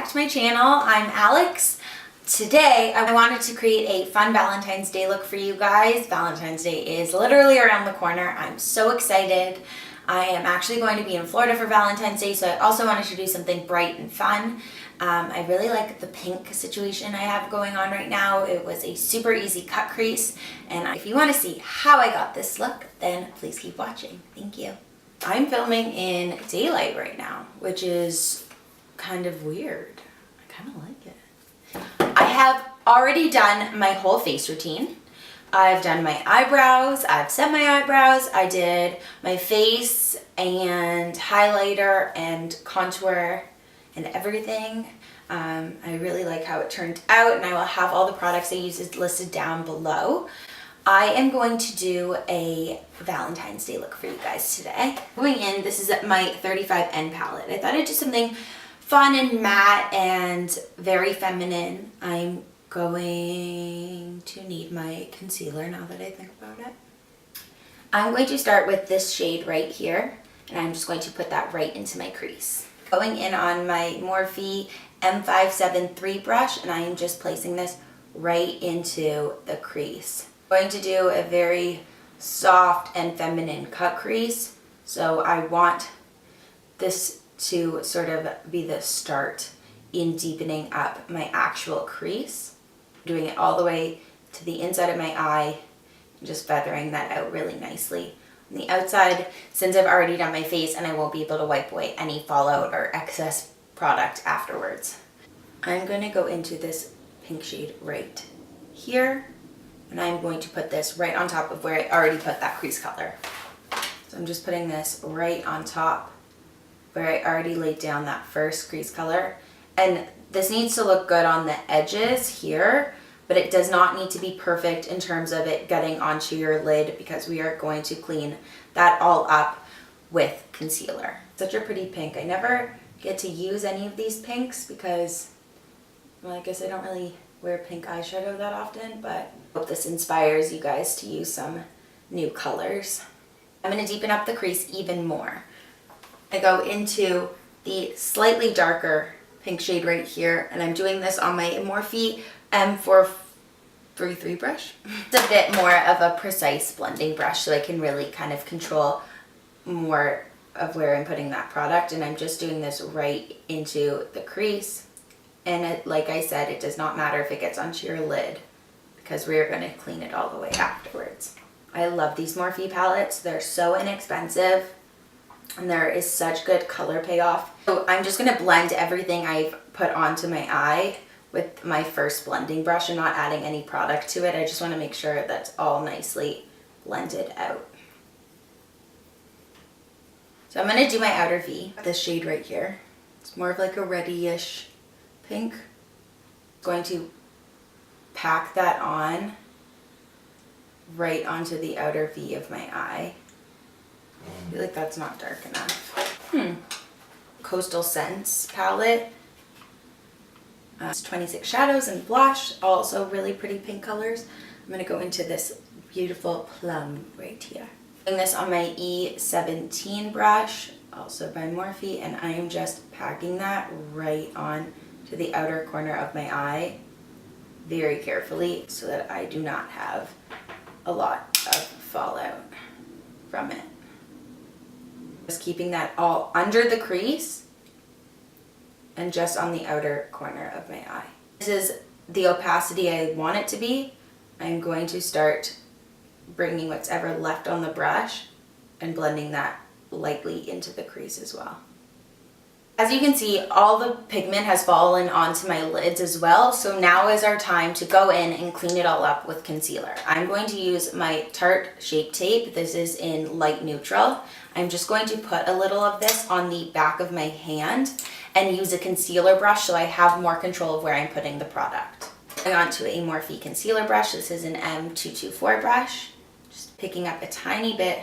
back to my channel. I'm Alex. Today I wanted to create a fun Valentine's Day look for you guys. Valentine's Day is literally around the corner. I'm so excited. I am actually going to be in Florida for Valentine's Day, so I also wanted to do something bright and fun. I really like the pink situation I have going on right now. It was a super easy cut crease, and if you want to see how I got this look, then please keep watching. Thank you. I'm filming in daylight right now, which is kind of weird. I kind of like it. I have already done my whole face routine. I've done my eyebrows, I've set my eyebrows, I did my face and highlighter and contour and everything. I really like how it turned out, and I will have all the products I used listed down below. I am going to do a Valentine's Day look for you guys today. Going in, this is my 35N palette. I thought I'd do something fun and matte and very feminine. I'm going to need my concealer now that I think about it. I'm going to start with this shade right here, and I'm just going to put that right into my crease. Going in on my Morphe M573 brush, and I am just placing this right into the crease. I'm going to do a very soft and feminine cut crease, so I want this to sort of be the start in deepening up my actual crease. Doing it all the way to the inside of my eye and just feathering that out really nicely. On the outside, since I've already done my face and I won't be able to wipe away any fallout or excess product afterwards. I'm going to go into this pink shade right here, and I'm going to put this right on top of where I already put that crease color. So I'm just putting this right on top where I already laid down that first crease color. And this needs to look good on the edges here, but it does not need to be perfect in terms of it getting onto your lid, because we are going to clean that all up with concealer. Such a pretty pink. I never get to use any of these pinks because, well, I guess I don't really wear pink eyeshadow that often, but I hope this inspires you guys to use some new colors. I'm going to deepen up the crease even more. I go into the slightly darker pink shade right here, and I'm doing this on my Morphe M433 brush. It's a bit more of a precise blending brush, so I can really kind of control more of where I'm putting that product, and I'm just doing this right into the crease. And like I said, it does not matter if it gets onto your lid, because we're going to clean it all the way afterwards. I love these Morphe palettes. They're so inexpensive, and there is such good color payoff. So I'm just going to blend everything I've put onto my eye with my first blending brush and not adding any product to it. I just want to make sure that's all nicely blended out. So I'm going to do my outer V, this shade right here. It's more of like a reddish pink. I'm going to pack that on right onto the outer V of my eye. I feel like that's not dark enough. Coastal Scents palette. It's 26 shadows and blush, also really pretty pink colors. I'm going to go into this beautiful plum right here. Doing this on my E17 brush, also by Morphe, and I am just packing that right on to the outer corner of my eye very carefully so that I do not have a lot of fallout from it. Just keeping that all under the crease and just on the outer corner of my eye. This is the opacity I want it to be. I'm going to start bringing what's ever left on the brush and blending that lightly into the crease as well. As you can see, all the pigment has fallen onto my lids as well, so now is our time to go in and clean it all up with concealer. I'm going to use my Tarte Shape Tape. This is in light neutral. I'm just going to put a little of this on the back of my hand and use a concealer brush so I have more control of where I'm putting the product. Going on to a Morphe concealer brush. This is an M224 brush. Just picking up a tiny bit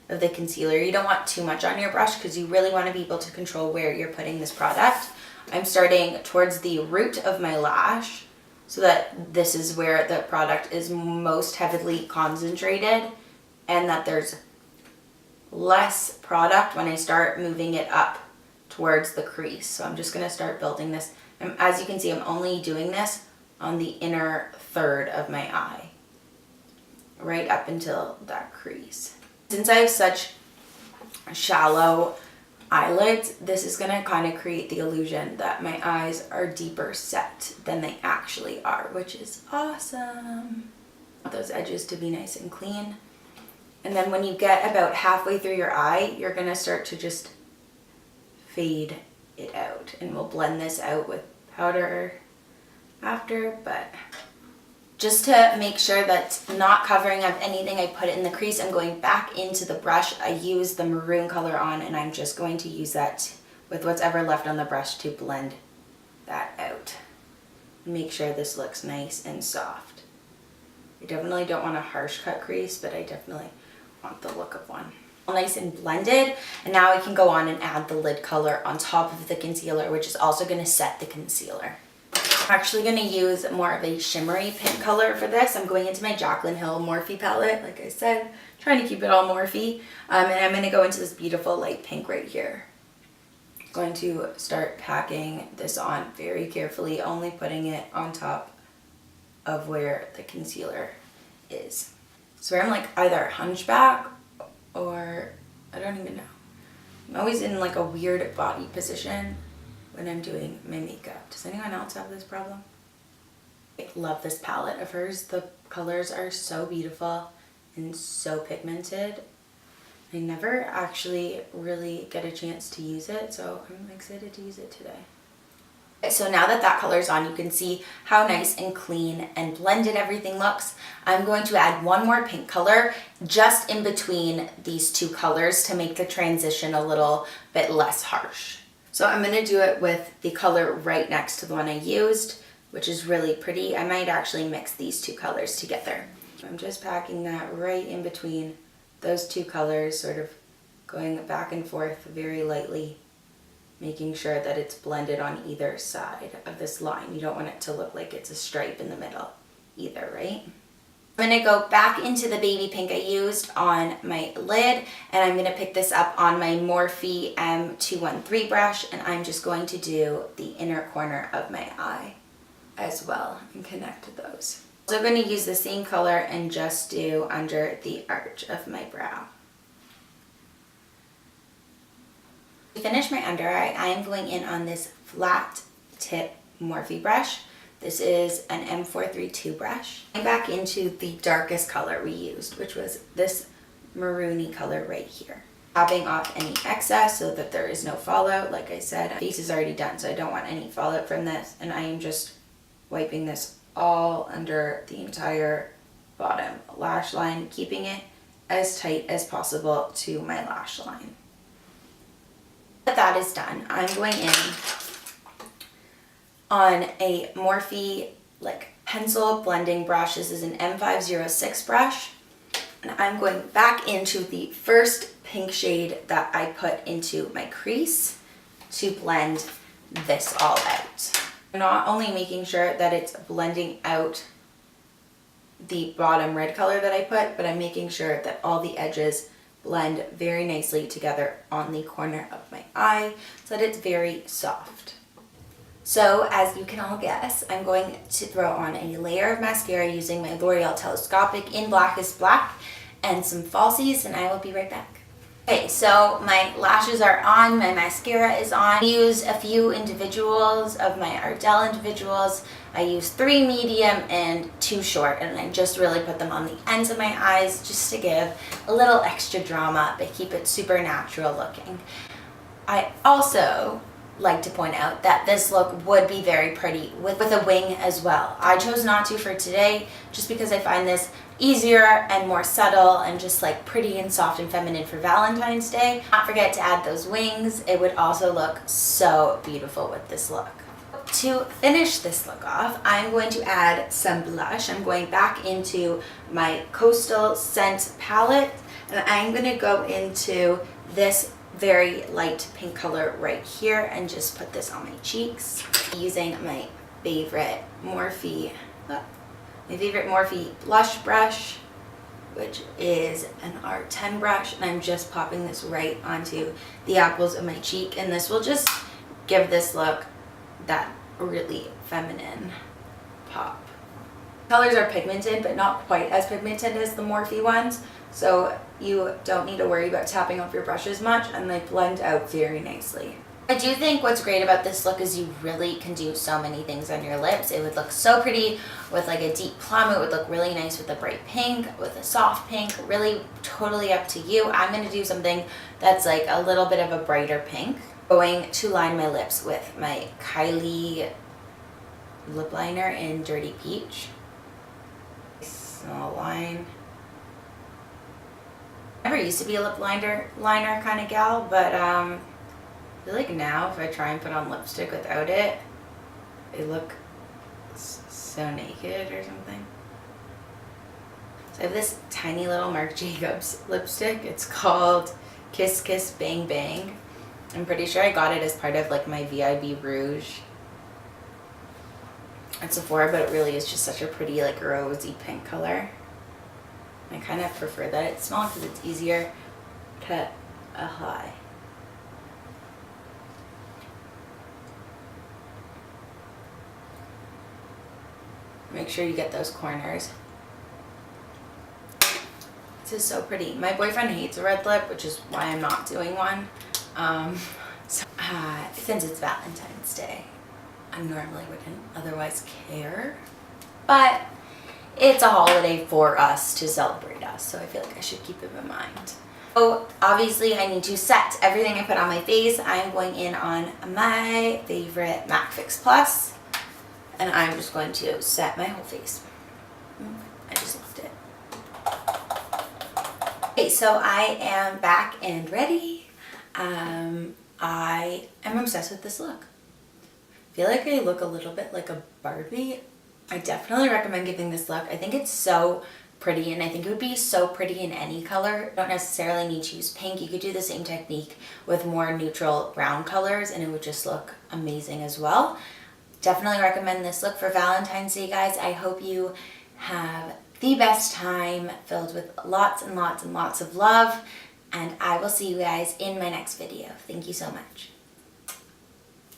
of the concealer. You don't want too much on your brush because you really want to be able to control where you're putting this product. I'm starting towards the root of my lash so that this is where the product is most heavily concentrated and that there's less product when I start moving it up towards the crease. So I'm just going to start building this And as you can see, I'm only doing this on the inner third of my eye, right up until that crease. Since I have such shallow eyelids, this is gonna kind of create the illusion that my eyes are deeper set than they actually are, which is awesome. I want those edges to be nice and clean. And then when you get about halfway through your eye, you're gonna start to just fade it out. And we'll blend this out with powder after, but just to make sure that's not covering up anything, I put it in the crease. I'm going back into the brush. I use the maroon color on, and I'm just going to use that with what's ever left on the brush to blend that out. Make sure this looks nice and soft. I definitely don't want a harsh cut crease, but I definitely want the look of one. Nice and blended, and now I can go on and add the lid color on top of the concealer, which is also going to set the concealer. I'm actually going to use more of a shimmery pink color for this. I'm going into my JACLYN Hill Morphe palette, like I said, trying to keep it all Morphe, and I'm going to go into this beautiful light pink right here. I'm going to start packing this on very carefully, only putting it on top of where the concealer is. So I'm like either hunchback or I don't even know. I'm always in like a weird body position when I'm doing my makeup. Does anyone else have this problem? I love this palette of hers. The colors are so beautiful and so pigmented. I never actually really get a chance to use it, so I'm excited to use it today. So now that that color's on, you can see how nice and clean and blended everything looks. I'm going to add one more pink color just in between these two colors to make the transition a little bit less harsh. So I'm going to do it with the color right next to the one I used, which is really pretty. I might actually mix these two colors together. I'm just packing that right in between those two colors, sort of going back and forth very lightly, making sure that it's blended on either side of this line. You don't want it to look like it's a stripe in the middle either, right? I'm going to go back into the baby pink I used on my lid, and I'm going to pick this up on my Morphe M213 brush, and I'm just going to do the inner corner of my eye as well and connect those. So I'm going to use the same color and just do under the arch of my brow. To finish my under eye, I am going in on this flat tip Morphe brush. This is an M432 brush. I'm back into the darkest color we used, which was this maroony color right here. Tapping off any excess so that there is no fallout. Like I said, my face is already done, so I don't want any fallout from this. And I am just wiping this all under the entire bottom lash line, keeping it as tight as possible to my lash line. But that is done. I'm going in on a Morphe like pencil blending brush. This is an M506 brush, and I'm going back into the first pink shade that I put into my crease to blend this all out. I'm not only making sure that it's blending out the bottom red color that I put, but I'm making sure that all the edges blend very nicely together on the corner of my eye so that it's very soft. So as you can all guess, I'm going to throw on a layer of mascara using my L'Oreal Telescopic in Blackest Black and some falsies, and I will be right back. Okay, so my lashes are on, my mascara is on. I use a few individuals of my Ardell individuals. I use 3 medium and 2 short, and I just really put them on the ends of my eyes just to give a little extra drama but keep it super natural looking. I also like to point out that this look would be very pretty with a wing as well. I chose not to for today just because I find this easier and more subtle and just like pretty and soft and feminine for Valentine's Day. Not forget to add those wings. It would also look so beautiful with this look. To finish this look off, I'm going to add some blush. I'm going back into my Coastal Scent palette, and I'm going to go into this very light pink color right here and just put this on my cheeks using my favorite Morphe blush brush, which is an R10 brush, and I'm just popping this right onto the apples of my cheek, and this will just give this look that really feminine pop. Colors are pigmented, but not quite as pigmented as the Morphe ones, so you don't need to worry about tapping off your brush as much, and they blend out very nicely. I do think what's great about this look is you really can do so many things on your lips. It would look so pretty with like a deep plum. It would look really nice with a bright pink, with a soft pink, really totally up to you. I'm going to do something that's like a little bit of a brighter pink. Going to line my lips with my KYLIE lip liner in Dirty Peach. Small line. I never used to be a lip liner kind of gal, but I feel like now if I try and put on lipstick without it, I look so naked or something. So I have this tiny little Marc Jacobs lipstick. It's called Kiss Kiss Bang Bang. I'm pretty sure I got it as part of like my VIB Rouge at Sephora, but it really is just such a pretty like rosy pink color. I kind of prefer that it's small because it's easier to apply. Make sure you get those corners. This is so pretty. My boyfriend hates a red lip, which is why I'm not doing one. Since it's Valentine's Day, I normally wouldn't otherwise care, but it's a holiday for us to celebrate us, so I feel like I should keep it in mind. So obviously I need to set everything I put on my face. I'm going in on my favorite MAC Fix Plus, and I'm just going to set my whole face. I just left it. Okay, so I am back and ready. I am obsessed with this look. I feel like I look a little bit like a Barbie. I definitely recommend giving this look. I think it's so pretty, and I think it would be so pretty in any color. You don't necessarily need to use pink. You could do the same technique with more neutral brown colors and it would just look amazing as well. Definitely recommend this look for Valentine's Day, guys. I hope you have the best time filled with lots and lots and lots of love, and I will see you guys in my next video. Thank you so much.